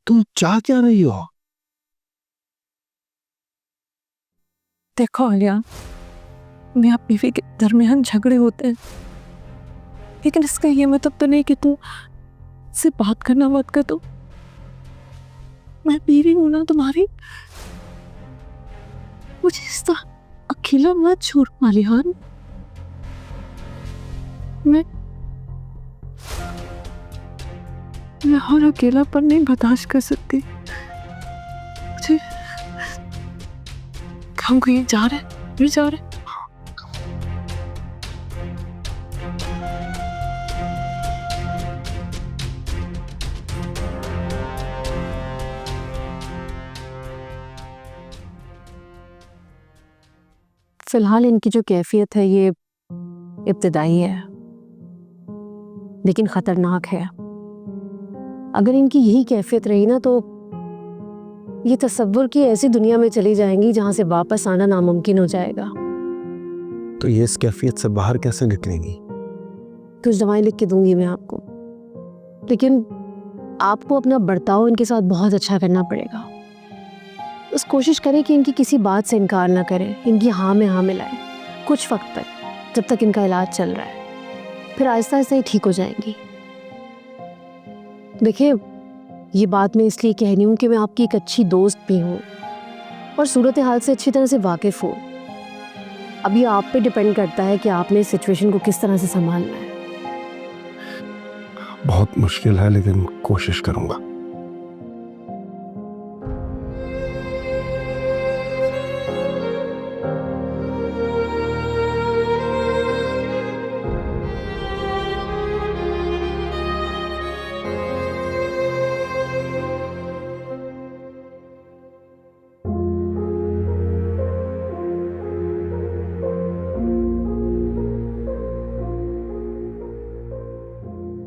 तुम चाह क्या रही हो? देखो आलिया, मियाँ बीवी के दरमियान झगड़े होते हैं, लेकिन इसका ये मतलब तो नहीं कि तू से बात करना मत कर। तू, मैं बीवी हूं ना तुम्हारी, मुझे इस तरह अकेला मत छोड़ आलियान। मैं और अकेलापन नहीं बर्दाश्त कर सकती। मुझे हम कहीं जा रहे। फिलहाल इनकी जो कैफियत है ये इब्तिदाई है, लेकिन खतरनाक है। अगर इनकी यही कैफियत रही ना तो ये तसव्वुर की ऐसी दुनिया में चली जाएंगी जहां से वापस आना नामुमकिन हो जाएगा। तो ये इस कैफियत से बाहर कैसे निकलेंगी? कुछ दवाएं लिख के दूंगी मैं आपको, लेकिन आपको अपना बर्ताव इनके साथ बहुत अच्छा करना पड़ेगा। बस कोशिश करें कि इनकी किसी बात से इनकार ना करें, इनकी हाँ में हाँ मिलाएं कुछ वक्त तक, जब तक इनका इलाज चल रहा है। फिर आहिस्ता आहिस्ता ही ठीक हो जाएंगी। देखिए, ये बात मैं इसलिए कह रही हूँ कि मैं आपकी एक अच्छी दोस्त भी हूँ और सूरत हाल से अच्छी तरह से वाकिफ हूँ। अब ये आप पे डिपेंड करता है कि आपने इस सिचुएशन को किस तरह से संभालना है। बहुत मुश्किल है, लेकिन कोशिश करूंगा।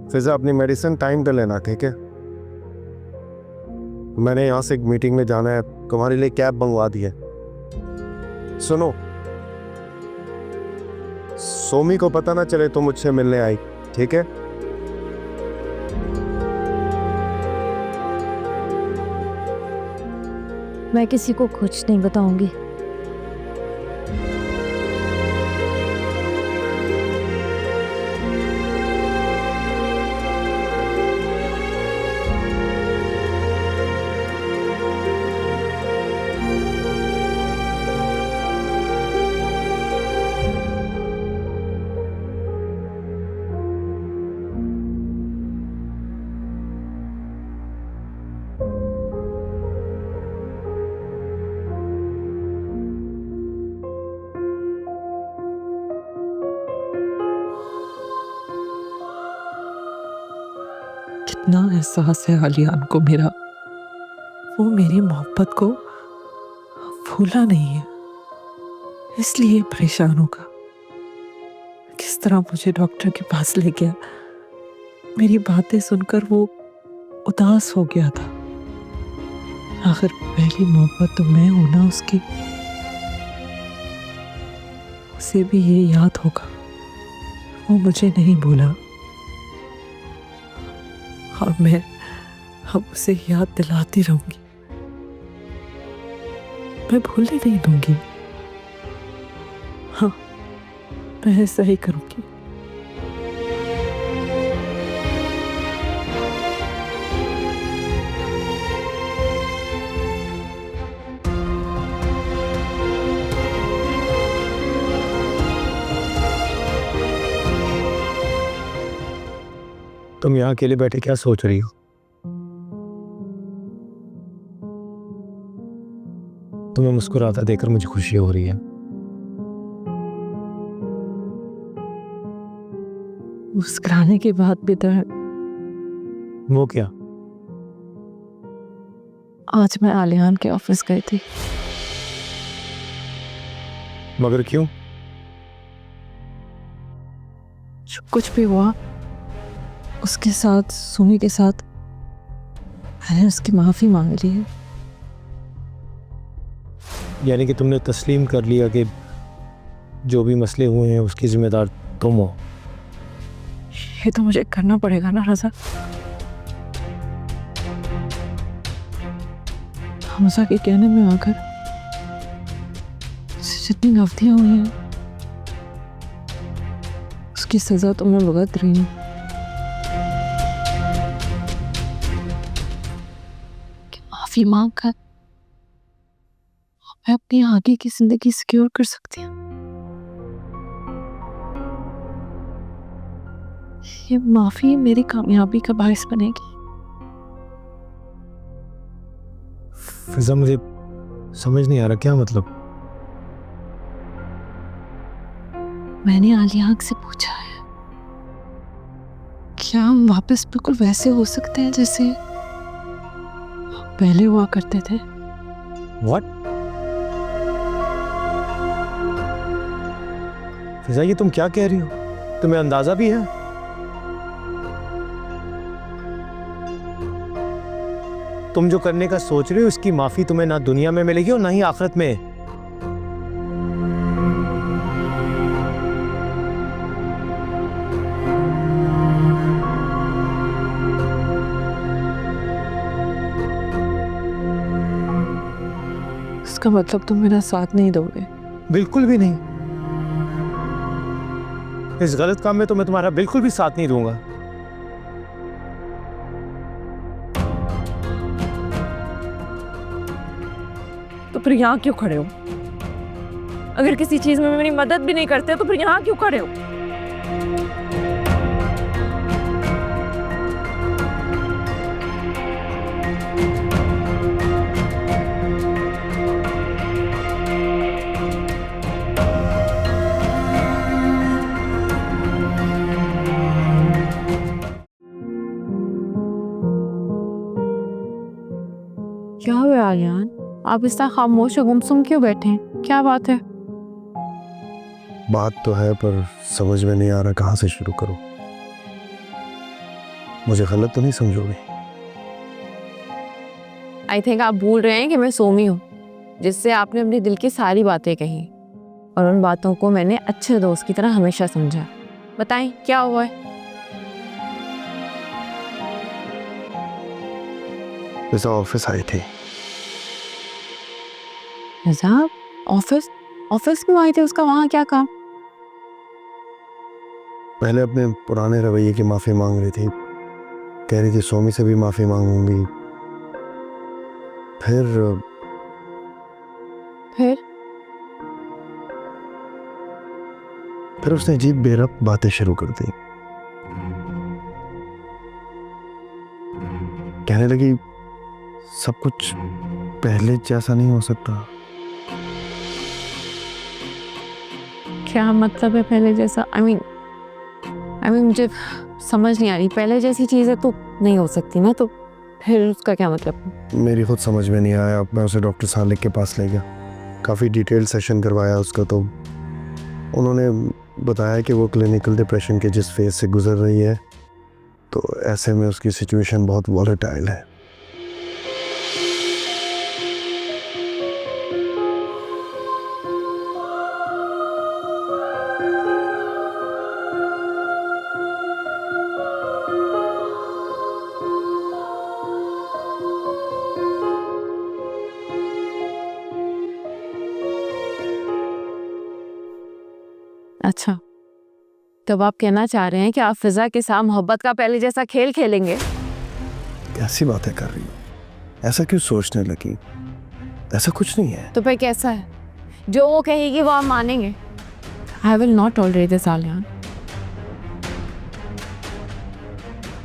फिजा, अपनी मेडिसिन टाइम पे लेना, ठीक है? मैंने यहाँ से एक मीटिंग में जाना है, तुम्हारे लिए कैब मंगवा दी है। सुनो, सोमी को पता ना चले तुम मुझसे मिलने आई, ठीक है? मैं किसी को कुछ नहीं बताऊंगी। कितना एहसास है आलियान को मेरा, वो मेरी मोहब्बत को भूला नहीं है, इसलिए परेशान होगा। किस तरह मुझे डॉक्टर के पास ले गया, मेरी बातें सुनकर वो उदास हो गया था। आखिर पहली मोहब्बत तो मैं हूं ना उसकी, उसे भी ये याद होगा वो मुझे नहीं भूला, और मैं अब उसे याद दिलाती रहूंगी, मैं भूलने नहीं दूंगी। हाँ, मैं ऐसा ही करूंगी। तुम यहाँ अकेले बैठे क्या सोच रही हो? तुम्हें मुस्कुराता देखकर मुझे खुशी हो रही है। मुस्कुराने के बाद भी दर्द। वो क्या? आज मैं आलियान के ऑफिस गई थी। मगर क्यों? जो कुछ भी हुआ उसके साथ, सुमी के साथ, मैंने उसकी माफी मांग ली है। यानी कि तुमने तस्लीम कर लिया कि जो भी मसले हुए हैं उसकी जिम्मेदार तुम हो। ये तो मुझे करना पड़ेगा ना रज़ा। हमजा के कहने में आकर जितनी गलतियां हुई हैं उसकी सजा तो मैं भुगत रही हूँ। माफी मांग कर मैं अपनी आगे की जिंदगी सिक्योर कर सकती हूँ। ये माफी मेरी कामयाबी का बायस बनेगी। फिजा मुझे समझ नहीं आ रहा क्या मतलब। मैंने आलिया से पूछा है क्या हम वापस बिल्कुल वैसे हो सकते हैं जैसे पहले हुआ करते थे। व्हाट? फिजा ये तुम क्या कह रही हो? तुम्हें अंदाजा भी है? तुम जो करने का सोच रहे हो उसकी माफी तुम्हें ना दुनिया में मिलेगी और ना ही आखिरत में। इसका मतलब तुम मेरा साथ नहीं दोगे? बिल्कुल भी नहीं। इस गलत काम में तो मैं तुम्हारा बिल्कुल भी साथ नहीं दूंगा। तो फिर यहाँ क्यों खड़े हो? अगर किसी चीज में मेरी मदद भी नहीं करते तो फिर यहाँ क्यों खड़े हो? क्या हुआ आलियान? आप इस तरह खामोश और गुमसुम क्यों बैठे हैं? क्या बात है? बात तो है पर समझ में नहीं आ रहा कहाँ से शुरू करूं। मुझे गलत तो नहीं समझोगे? आई थिंक आप भूल रहे हैं कि मैं सोमी हूँ, जिससे आपने अपने दिल की सारी बातें कही और उन बातों को मैंने अच्छे दोस्त की तरह हमेशा समझा। बताएं क्या हुआ है? वैसा ऑफिस आई थी। साहब ऑफिस क्यों आए थे? उसका वहाँ क्या काम? पहले अपने पुराने रवैये की माफी मांग रही थी, कह रही थी सोमी से भी माफी मांगूंगी। फिर उसने अजीब बेरब्त बातें शुरू कर दी। कहने लगी सब कुछ पहले जैसा नहीं हो सकता। क्या मतलब है पहले जैसा? आई मीन मुझे समझ नहीं आ रही। पहले जैसी चीजें तो नहीं हो सकती ना, तो फिर उसका क्या मतलब? मेरी खुद समझ में नहीं आया। मैं उसे डॉक्टर सालिक के पास ले गया, काफ़ी डिटेल सेशन करवाया उसका। तो उन्होंने बताया कि वो क्लिनिकल डिप्रेशन के जिस फेज से गुजर रही है, तो ऐसे में उसकी सिचुएशन बहुत वॉलेटाइल है। अच्छा, तब आप कहना चाह रहे हैं कि आप फिजा के साथ मोहब्बत का पहले जैसा खेल खेलेंगे? कैसी बातें कर रही हो? ऐसा क्यों सोचने लगी? ऐसा कुछ नहीं है। तो फिर कैसा है? जो वो कहेगी वो आप मानेंगे? I will not tolerate this Aliyan.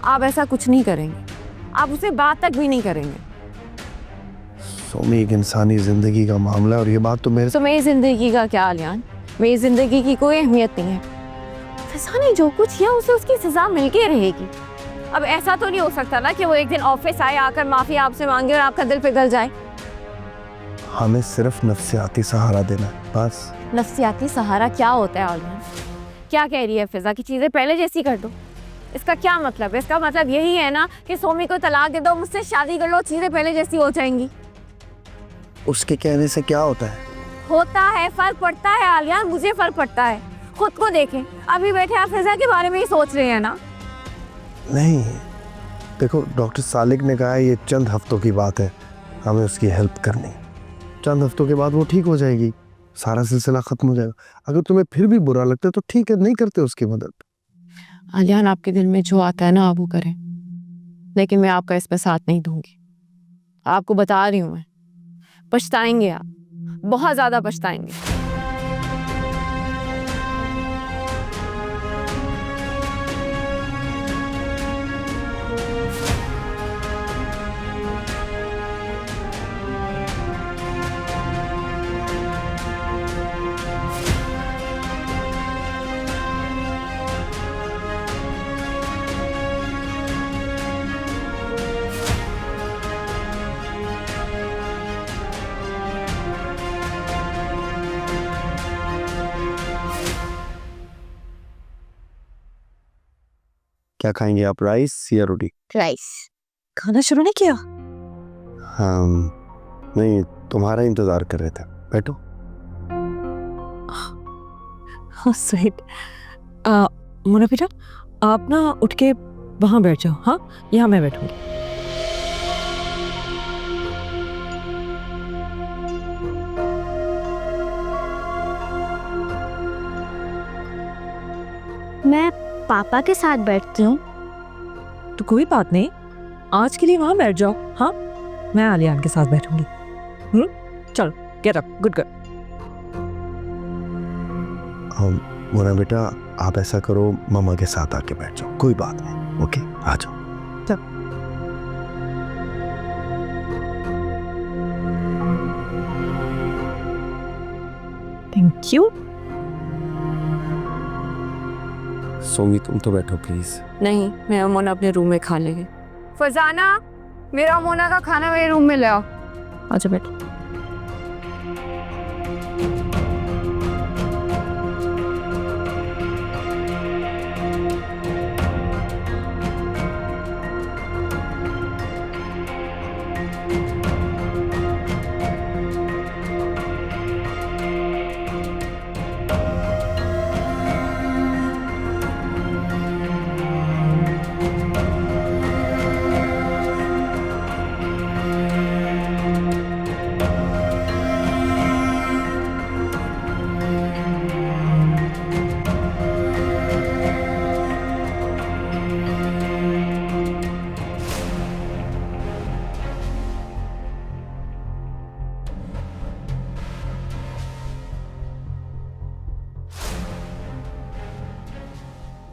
आप ऐसा कुछ नहीं करेंगे, आप उसे बात तक भी नहीं करेंगे। सोमी, एक इंसानी जिंदगी का मामला है और ये बात तो मेरे तो मेरी जिंदगी का क्या आलियान? मेरी जिंदगी की कोई अहमियत नहीं है। फिजा ने जो कुछ किया उसे उसकी सजा मिलके रहेगी। अब ऐसा तो नहीं हो सकता ना कि वो एक दिन ऑफिस आए, आकर माफी आपसे मांगे और आपका दिल पिघल जाए। हमें सिर्फ नफ्सियाती सहारा देना है, बस। नफ्सियाती सहारा क्या होता है आलियान? क्या कह रही है फिजा की चीजें पहले जैसी कर दो? इसका क्या मतलब है? इसका मतलब यही है ना कि सोमी को तलाक दे दो, मुझसे शादी कर लो, चीजें पहले जैसी हो जाएंगी। उसके कहने से क्या होता है? होता है, फर्क पड़ता है आलियान, मुझे फर्क पड़ता है। खुद को देखें, अभी बैठे आप फिजा के बारे में ही सोच रहे हैं ना? नहीं, देखो, डॉक्टर सालिक ने कहा है ये चंद हफ्तों की बात है, हमें उसकी हेल्प करनी है। चंद हफ्तों के बाद वो ठीक हो जाएगी, सारा सिलसिला ख़त्म हो जाएगा। अगर तुम्हें फिर भी बुरा लगता है तो ठीक है, नहीं करते उसकी मदद। आलियान, आपके दिल में जो आता है ना आप वो करें, लेकिन मैं आपका इसमें साथ नहीं दूंगी। आपको बता रही हूँ मैं, पछताएंगे आप, बहुत ज्यादा पछताएंगे। क्या खाएंगे आप, राइस या रोटी? राइस। खाना शुरू नहीं किया? हाँ नहीं, तुम्हारा इंतज़ार कर रहे थे, बैठो। हाँ स्वीट। मोना बेटा, आप ना उठ के वहाँ बैठ जाओ। हाँ, यहाँ मैं बैठूंगी। मैं पापा के साथ बैठती हूँ। तो कोई बात नहीं, आज के लिए वहाँ बैठ जाओ। हाँ, मैं आलियान के साथ बैठूंगी। चलो, get up, good girl. Mona बेटा, आप ऐसा करो, मम्मा के साथ आके बैठ जाओ, कोई बात नहीं। ओके, आ जाओ। Thank you. सोमी तुम तो बैठो प्लीज। नहीं, मैं और मोना अपने रूम में खा लेंगे। फरजाना, मेरा मोना का खाना मेरे रूम में ले आओ। अच्छा बैठो।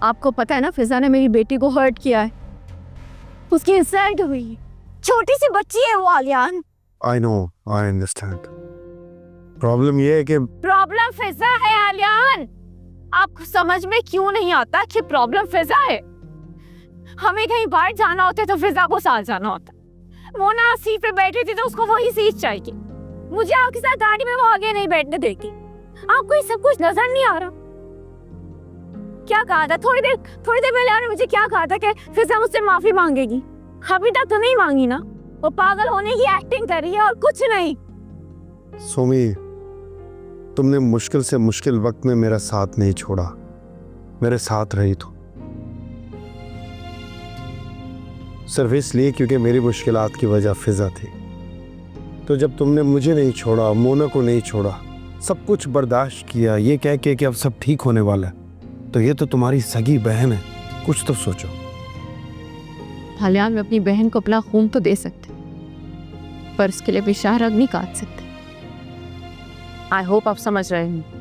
आपको पता है ना, फिजा ने मेरी बेटी को हर्ट किया है, उसकी इंसल्ट हुई है। छोटी सी बच्ची है वो Aliyan. I know, I understand. Problem ये है कि प्रॉब्लम फिजा है आलियान। आपको समझ में क्यों नहीं आता कि प्रॉब्लम फिजा है? हमें कहीं बाहर जाना होता है तो फिजा को साथ जाना होता है। मोना सीट पे बैठी थी तो उसको वही सीट चाहिए। मुझे आपके साथ गाड़ी में वो आगे नहीं बैठने देती। आपको ये सब कुछ नजर नहीं आ रहा? क्या कहा था थोड़ी देर पहले आपने मुझे क्या कहा था कि फिजा मुझसे माफी मांगेगी? अभी तक तो नहीं मांगी ना। वो पागल होने की एक्टिंग कर रही है और कुछ नहीं। सोमी, तुमने मुश्किल से मुश्किल वक्त में मेरा साथ नहीं छोड़ा, मेरे साथ रही तो सिर्फ इसलिए क्योंकि मेरी मुश्किलात की वजह फिजा थी। तो जब तुमने मुझे नहीं छोड़ा, मोना को नहीं छोड़ा, सब कुछ बर्दाश्त किया ये कह के कि अब सब ठीक होने वाला है, तो ये तो तुम्हारी सगी बहन है, कुछ तो सोचो। आलियान, मैं अपनी बहन को अपना खून तो दे सकते, पर इसके लिए भी शाहरग नहीं काट सकते। आई होप आप समझ रहे हैं।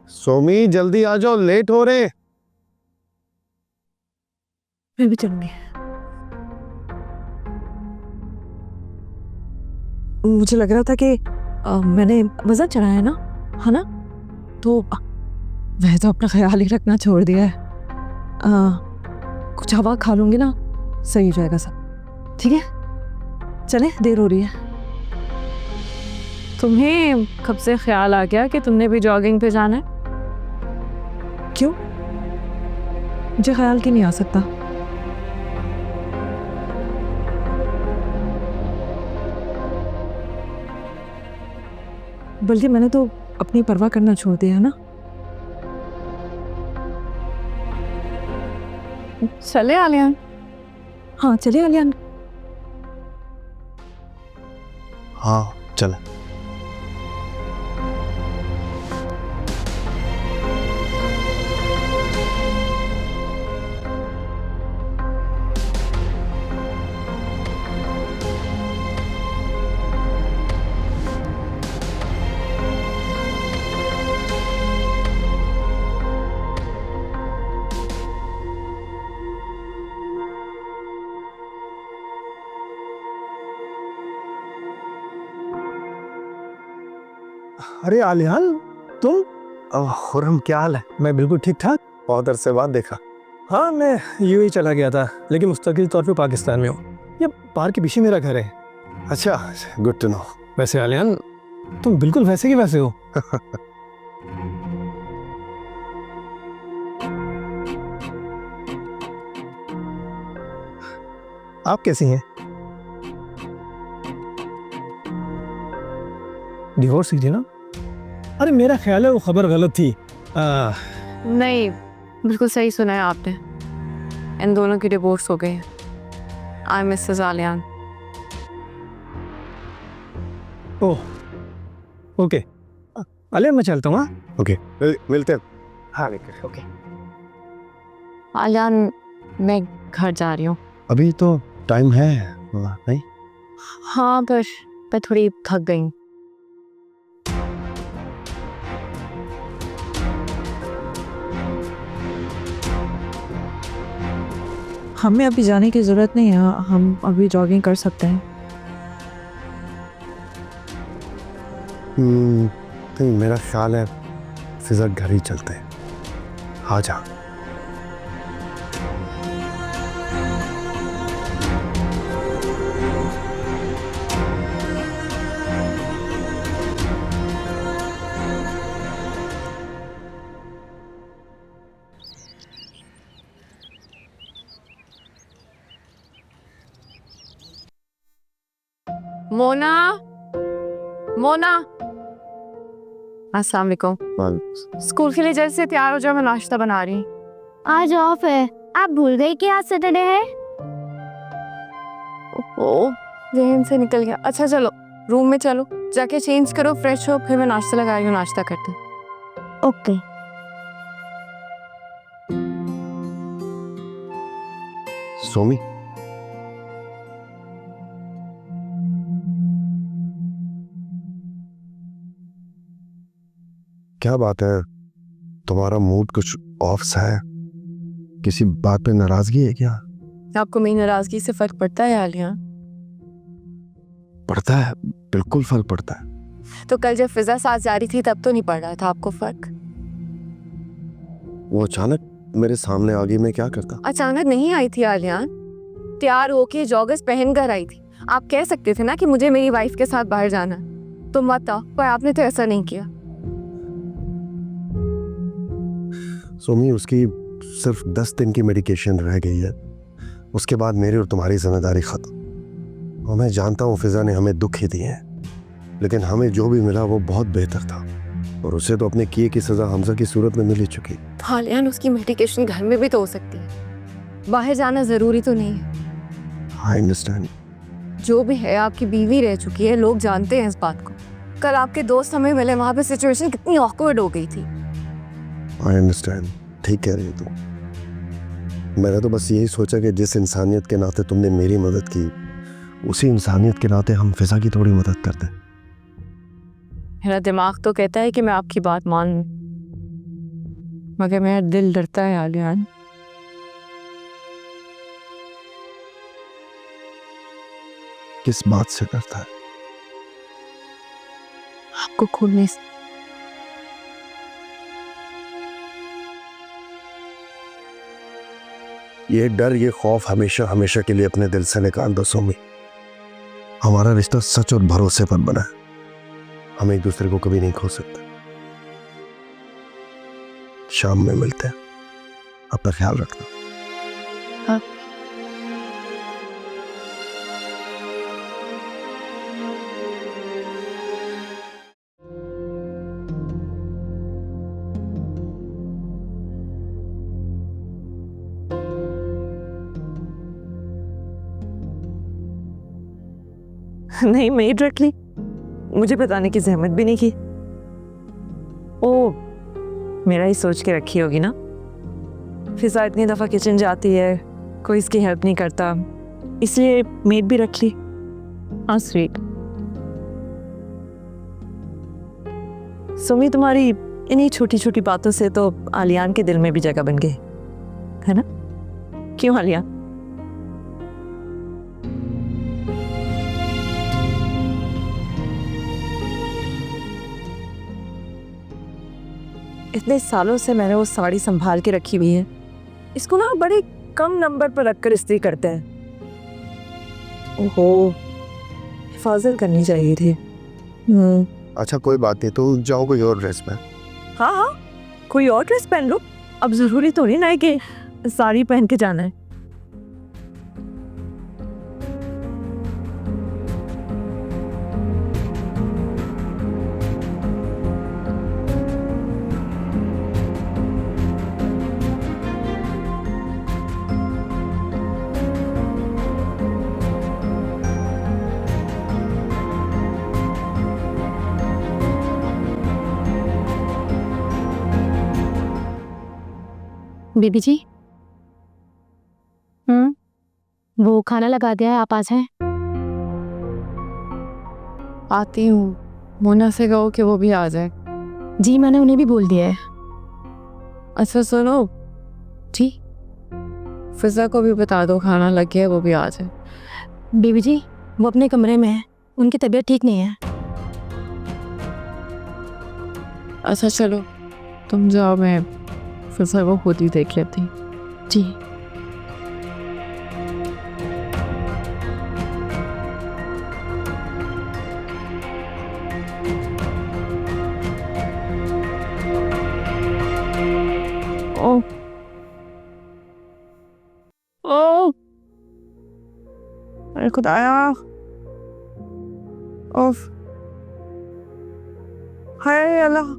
सोमी जल्दी आ जाओ, लेट हो रहे। मैं भी चलूंगी। मुझे लग रहा था कि मैंने वजन चढ़ाया ना, है ना, तो मैं तो अपना ख्याल ही रखना छोड़ दिया है। कुछ हवा खा लूंगी ना, सही हो जाएगा सब। ठीक है, चले, देर हो रही है। तुम्हें कब से ख्याल आ गया कि तुमने भी जॉगिंग पे जाना है? क्यों? मुझे ख्याल क्यों नहीं आ सकता? बल्कि मैंने तो अपनी परवाह करना छोड़ दिया ना। चले आलियान। हाँ चले आलियान। हाँ चल। अरे आलियान, तुम? खुरम क्या हाल है? मैं बिल्कुल ठीक ठाक। बहुत अरसे बाद देखा। हाँ, मैं यूएई चला गया था, लेकिन मुस्तकिल तौर पे पाकिस्तान में हूँ। ये पार्क के पीछे मेरा घर है। अच्छा, गुड टू नो। वैसे आलियान, तुम बिल्कुल वैसे की वैसे हो। आप कैसी हैं? डिवोर्स हुई थी ना? अरे मेरा ख्याल है वो खबर गलत थी। नहीं, बिल्कुल सही सुना है आपने। इन दोनों की डिवोर्स हो गई। आई मिसेस आलियान। ओह, ओके। आलियान, मैं चलता हूँ। हाँ, ओके, मिलते हैं। हाँ ओके। आलियान, मैं घर जा रही हूँ। अभी तो टाइम है नहीं? हाँ, पर मैं थोड़ी थक गई हूँ। हमें अभी जाने की ज़रूरत नहीं है, हम अभी जॉगिंग कर सकते हैं। तो मेरा ख्याल है फिजा घर ही चलते हैं। आ जा। मोना, मोना। अस्सलाम वालेकुम। स्कूल के लिए जैसे तैयार हो जाओ, मैं नाश्ता बना रही हूँ। आज ऑफ है। आप भूल गए कि आज सैटरडे है? ओ, जहन से निकल गया। अच्छा चलो, रूम में चलो, जाके चेंज करो, फ्रेश हो, फिर मैं नाश्ता लगा रही हूँ, नाश्ता करते हैं। ओके। सोमी, क्या बात है? तुम्हारा मूड कुछ ऑफ सा है। किसी बात पे नाराजगी है क्या? आपको मेरी नाराजगी से फर्क पड़ता है आलियान? पड़ता है, बिल्कुल फर्क पड़ता है। तो कल जब फिजा साथ जा रही थी तब तो नहीं पड़ रहा था आपको फर्क? वो अचानक मेरे सामने आ गई, मैं क्या करता? अचानक नहीं आई थी आलियान, तैयार होके जॉगर्स पहन कर आई थी। आप कह सकते थे ना कि मुझे मेरी वाइफ के साथ बाहर जाना, तो मत आओ, पर आपने तो ऐसा नहीं किया। सोमी, उसकी सिर्फ 10 दिन की मेडिकेशन रह गई है, उसके बाद मेरी और तुम्हारी जिम्मेदारी खत्म। और मैं जानता हूँ फिजा ने हमें दुख ही दिए हैं, लेकिन हमें जो भी मिला वो बहुत बेहतर था, और उसे तो अपने किए की सजा हमजा की सूरत में मिल ही चुकी। आलियान, उसकी मेडिकेशन घर में भी तो हो सकती है, बाहर जाना जरूरी तो नहीं है। I understand. जो भी है, आपकी बीवी रह चुकी है, लोग जानते हैं इस बात को। कल आपके दोस्त हमें मिले, वहां पे सिचुएशन कितनी ऑकवर्ड हो गई थी। आई अंडरस्टैंड, ठीक कह रही तू। मैंने तो बस यही सोचा कि जिस इंसानियत के नाते तुमने मेरी मदद की, उसी इंसानियत के नाते हम फिजा की थोड़ी मदद करते। मेरा दिमाग तो कहता है कि मैं आपकी बात मान लूं, मगर मेरा दिल डरता है आलियान। किस बात से डरता है? आपको खोलने से। ये डर, ये खौफ हमेशा हमेशा के लिए अपने दिल से निकाल दो सोमी। हमारा रिश्ता सच और भरोसे पर बना है। हम एक दूसरे को कभी नहीं खो सकते। शाम में मिलते हैं, अपना ख्याल रखना। हाँ। नहीं, मेड रख ली, मुझे बताने की जहमत भी नहीं की। ओ, मेरा ही सोच के रखी होगी ना। फिजा इतनी दफ़ा किचन जाती है, कोई इसकी हेल्प नहीं करता, इसलिए मेड भी रख ली। हाँ स्वीट। सुमी, तुम्हारी इन्हीं छोटी छोटी बातों से तो आलियान के दिल में भी जगह बन गई है ना? क्यों आलियान? इतने सालों से मैंने वो साड़ी संभाल के रखी हुई है, इसको ना बड़े कम नंबर पर रखकर इस्त्री करते हैं। ओहो, हिफाजत करनी चाहिए थी। अच्छा कोई बात नहीं, तो जाओ कोई और ड्रेस में। हाँ हाँ, कोई और ड्रेस पहन लो, अब जरूरी तो नहीं ना है कि साड़ी पहन के जाना है। बीबी जी, वो खाना लगा दिया है, आप आ जाएं। आती हूँ, मोना से कहो कि वो भी आ जाए। जी मैंने उन्हें भी बोल दिया है। अच्छा सुनो जी फिजा को भी बता दो खाना लग गया है, वो भी आ जाए। बीबी जी, वो अपने कमरे में है, उनकी तबीयत ठीक नहीं है। अच्छा चलो तुम जाओ, मैं फिजा को खुद ही देख लेती। जी ओ ओ अरे खुदाया, ओफ, हाय अल्लाह।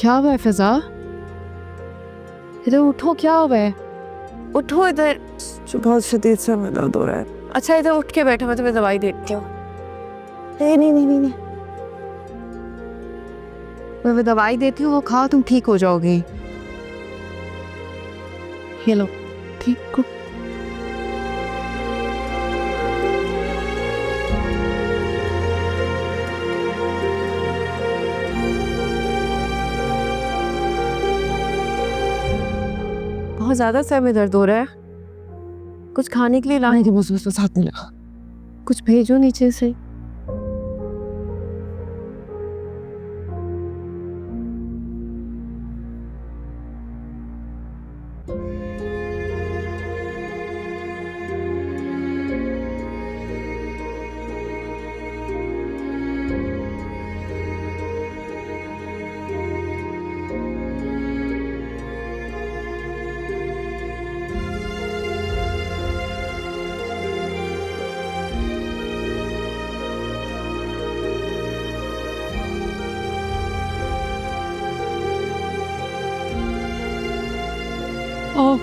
क्या हुआ है फिजा? इधर उठो, क्या हुआ है? उठो इधर, बहुत शदीद से में दर्द हो रहा है। अच्छा इधर उठ के बैठो, मैं तुम्हें दवाई देती हूँ। नहीं, मैं दवाई देती हूँ, वो खाओ, तुम ठीक हो जाओगे। ये लो, ठीक हो। बहुत ज़्यादा सर में दर्द हो रहा है, कुछ खाने के लिए लाने की बस साथ में लगा, कुछ भेजो नीचे से। ओह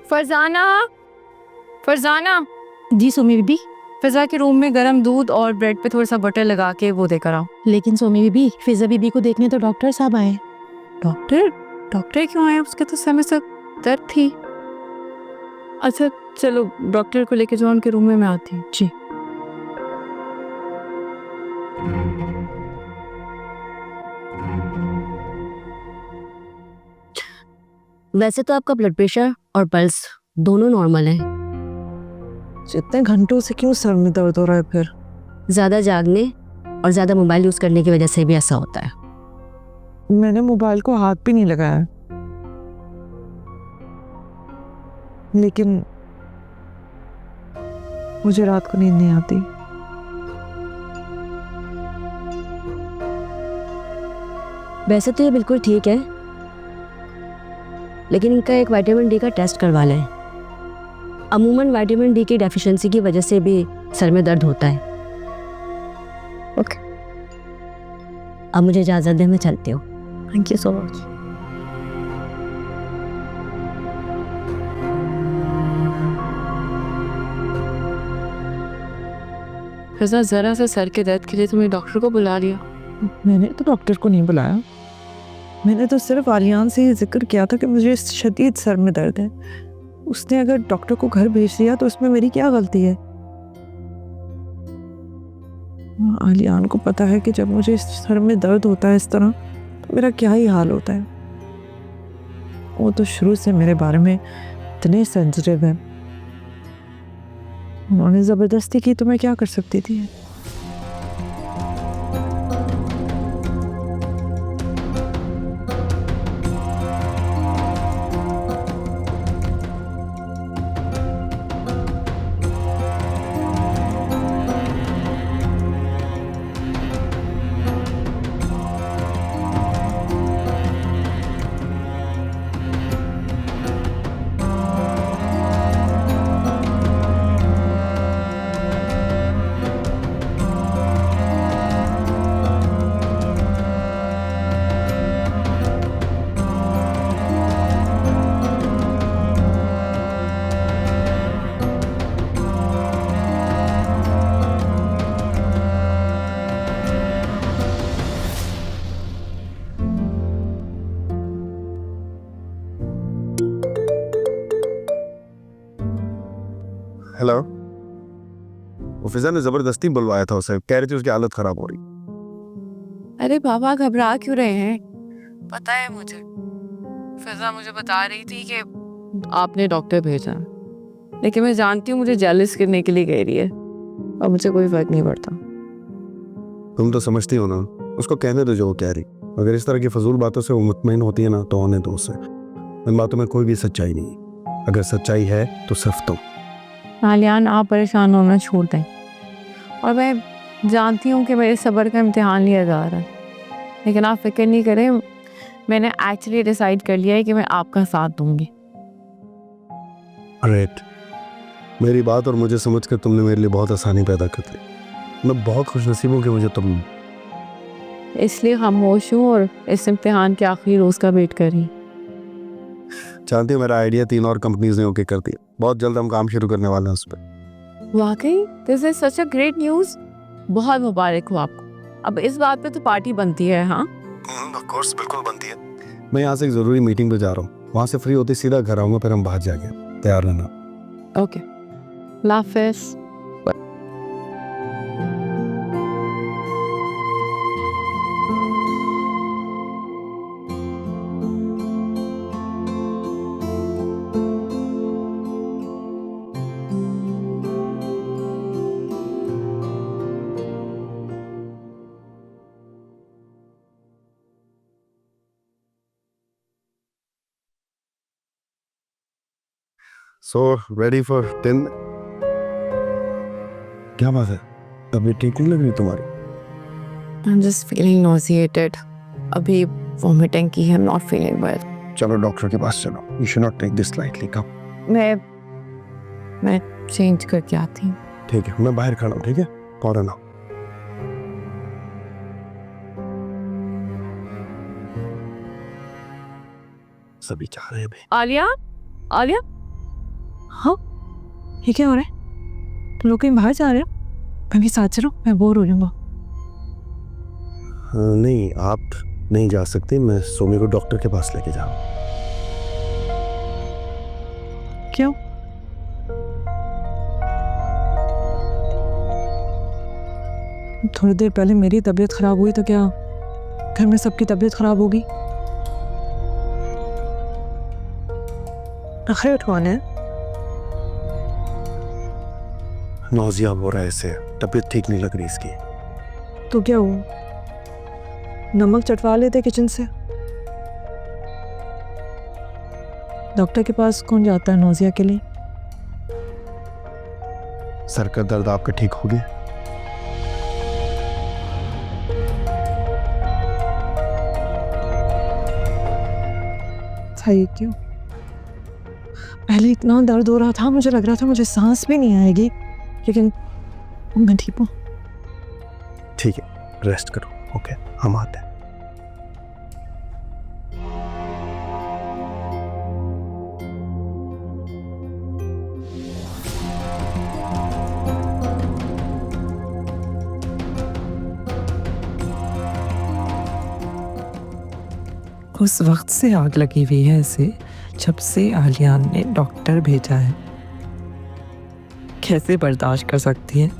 फरजाना, जी सोमी बीबी। फिजा के रूम में गरम दूध और ब्रेड पे थोड़ा सा बटर लगा के वो देकर आओ। लेकिन सोमी बीबी, फिजा बीबी को देखने तो डॉक्टर साहब आए। डॉक्टर क्यों आए? उसके तो सर में से दर्द थी। अच्छा चलो डॉक्टर को लेके जाओ उनके रूम में, मैं आती हूँ। जी वैसे तो आपका ब्लड प्रेशर और पल्स दोनों नॉर्मल है। इतने घंटों से क्यों सर में दर्द हो रहा है फिर? ज़्यादा जागने और ज़्यादा मोबाइल यूज़ करने की वजह से भी ऐसा होता है। मैंने मोबाइल को हाथ भी नहीं लगाया। लेकिन मुझे रात को नींद नहीं आती। वैसे तो ये बिल्कुल ठीक है, लेकिन इनका एक विटामिन डी का टेस्ट करवा लें। अमूमन विटामिन डी की डेफिशिएंसी की वजह से भी सर में दर्द होता है। ओके, अब मुझे इजाज़त दें, मैं चलती हूँ। Thank you so much. Fiza, जरा सा सर के दर्द के लिए तुमने डॉक्टर को बुला लिया? मैंने तो डॉक्टर को नहीं बुलाया, मैंने तो सिर्फ आलियान से ये जिक्र किया था कि मुझे शदीद सर में दर्द है। उसने अगर डॉक्टर को घर भेज दिया तो उसमें मेरी क्या गलती है? आलियान को पता है कि जब मुझे सर में दर्द होता है इस तरह तो मेरा क्या ही हाल होता है। वो तो शुरू से मेरे बारे में इतने सेंसिटिव है। उन्होंने ज़बरदस्ती की तो मैं क्या कर सकती थी। हेलो। वो फिजा ने जबरदस्ती बुलवाया था उसे, कह रही थी उसकी हालत खराब हो रही। अरे बाबा, घबरा क्यों रहे हैं? पता है मुझे, फिजा मुझे बता रही थी कि आपने डॉक्टर भेजा, लेकिन मैं जानती हूँ मुझे जेलस करने के लिए कह रही है और मुझे कोई फर्क नहीं पड़ता। तुम तो समझती हो ना, उसको कहने दो जो वो कह रही। अगर इस तरह की फजूल बातों से वो मुतमईन होती है ना तो होने दो उसे। इन बातों में कोई भी सच्चाई नहीं है। अगर सच्चाई है तो सिर्फ तुम। आलियान, आप परेशान होना छोड़ दें, और मैं जानती हूँ कि मेरे सब्र का इम्तिहान लिया जा रहा है, लेकिन आप फिक्र नहीं करें, मैंने एक्चुअली डिसाइड कर लिया है कि मैं आपका साथ दूंगी। ग्रेट। मेरी बात और मुझे समझकर तुमने मेरे लिए बहुत आसानी पैदा कर दी। मैं बहुत खुशनसीब हूँ कि मुझे तुम। इसलिए खामोश हूँ और इस इम्तिहान के आखिरी रोज़ का वेट कर रही। जानती हो मेरा आइडिया 3 और कंपनीज ने ओके कर दिया। बहुत जल्द हम काम शुरू करने वाले हैं उस पर। वाकई this is such a great news. बहुत मुबारक हो आपको। अब इस बात पे तो पार्टी बनती है। हाँ ऑफ कोर्स, बिल्कुल बनती है। मैं यहाँ से एक ज़रूरी मीटिंग पे जा रहा हूँ, वहाँ से फ्री होते सीधा घर आऊँगा, फिर हम बाहर जाएंगे। तैयार रहना। ओके, अल्लाह हाफिज़। So ready for 10। क्या बात है, अभी ठीक नहीं लग रही तुम्हारी? I am just feeling nauseated. अभी वॉमिटिंग की है, नॉट फीलिंग वेल। चलो डॉक्टर के पास चलो। You should not take this lightly. Come. मैं चेंज करके आती हूँ। ठीक है, मैं बाहर खड़ा हूँ। ठीक है, फौरन आओ। सभी चाह रहे हैं भाई। आलिया, आलिया, हाँ, ये क्या हो रहा है? तुम लोग कहीं बाहर जा रहे हो? मैं भी साथ चलूं? मैं बोर हो जाऊंगा। नहीं, आप नहीं जा सकते। मैं सोमी को डॉक्टर के पास लेके जाऊँ। क्यों? थोड़ी देर पहले मेरी तबीयत खराब हुई तो क्या घर में सबकी तबीयत खराब होगी? आखिर कौन है? नौजिया हो रहा है इसे, तबीयत ठीक नहीं लग रही इसकी। तो क्या हुआ? नमक चटवा लेते किचन से। डॉक्टर के पास कौन जाता है नोजिया के लिए? सर का दर्द आपका ठीक हो गया? था ये क्यों? पहले इतना दर्द हो रहा था, मुझे लग रहा था मुझे सांस भी नहीं आएगी, लेकिन मैं ठीक हूँ। ठीक है, रेस्ट करो। ओके, हम आते हैं। उस वक्त से आग लगी हुई है इसे, जब से आलियान ने डॉक्टर भेजा है। कैसे बर्दाश्त कर सकती है?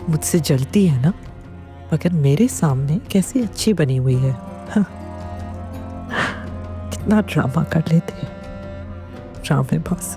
मुझसे जलती है ना, मगर मेरे सामने कैसी अच्छी बनी हुई है। हाँ। कितना ड्रामा कर लेते हैं ड्रामेबाज।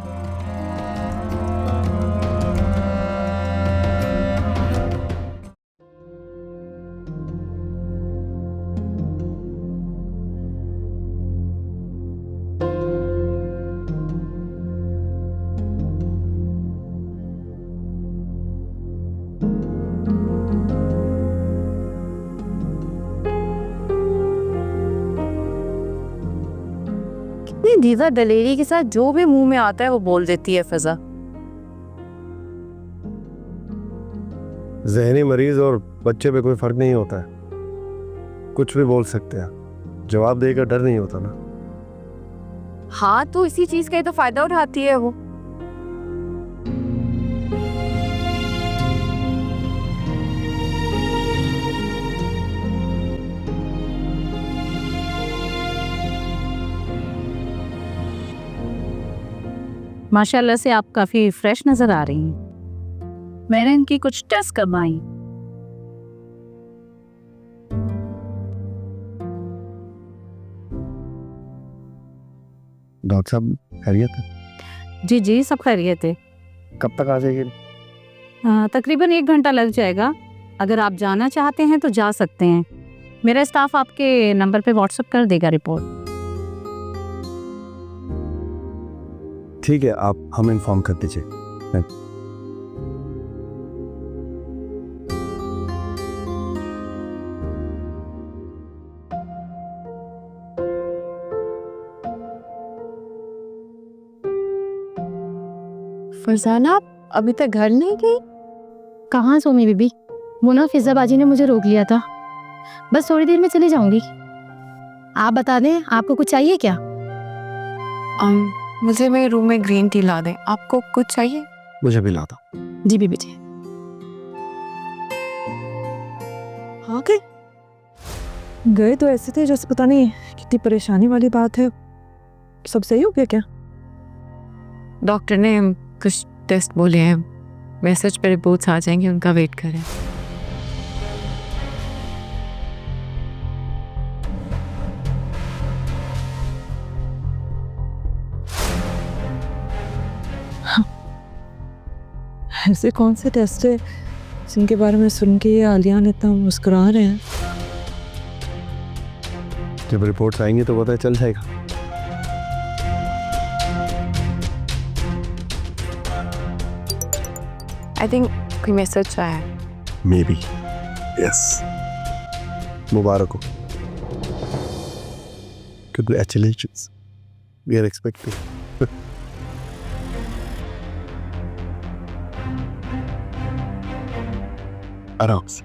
दीदा दलेरी के साथ जो भी मुंह में आता है वो बोल देती है फिजा। जहनी मरीज और बच्चे पे कोई फर्क नहीं होता है, कुछ भी बोल सकते हैं, जवाब देकर डर नहीं होता ना। हाँ, तो इसी चीज का ही तो फायदा उठाती है वो। माशाल्लाह से आप काफ़ी फ्रेश नज़र आ रही हैं। मैंने इनकी कुछ टेस्ट करवाई। डॉक्टर साहब खैरियत है? जी जी, सब खैरियत है। कब तक आ जाएगी? तकरीबन 1 घंटा लग जाएगा। अगर आप जाना चाहते हैं तो जा सकते हैं। मेरा स्टाफ आपके नंबर पे व्हाट्सएप कर देगा रिपोर्ट। ठीक है, आप हमें इन्फॉर्म कर दीजिए। फरजाना अभी तक घर नहीं गई? कहाँ सोमी बीबी, वो ना फिजा बाजी ने मुझे रोक लिया था। बस थोड़ी देर में चली जाऊंगी। आप बता दें, आपको कुछ चाहिए क्या? मुझे मेरे रूम में ग्रीन टी ला दें। आपको कुछ चाहिए? मुझे भी ला दो। जी बीबी जी। हाँ गए तो ऐसे थे जैसे पता नहीं कितनी परेशानी वाली बात है। सब सही हो गया क्या? डॉक्टर ने कुछ टेस्ट बोले हैं, मैसेज पे रिपोर्ट्स आ जाएंगे, उनका वेट करें। ऐसे कौन से टेस्ट है जिनके बारे में सुन के ये आलियान इतना मुस्कुरा रहे हैं? जब रिपोर्ट्स आएंगी तो पता चल जाएगा। आई थिंक कोई मैसेज आया है। May be, yes. मुबारक हो। Congratulations. We are expecting. आराम से।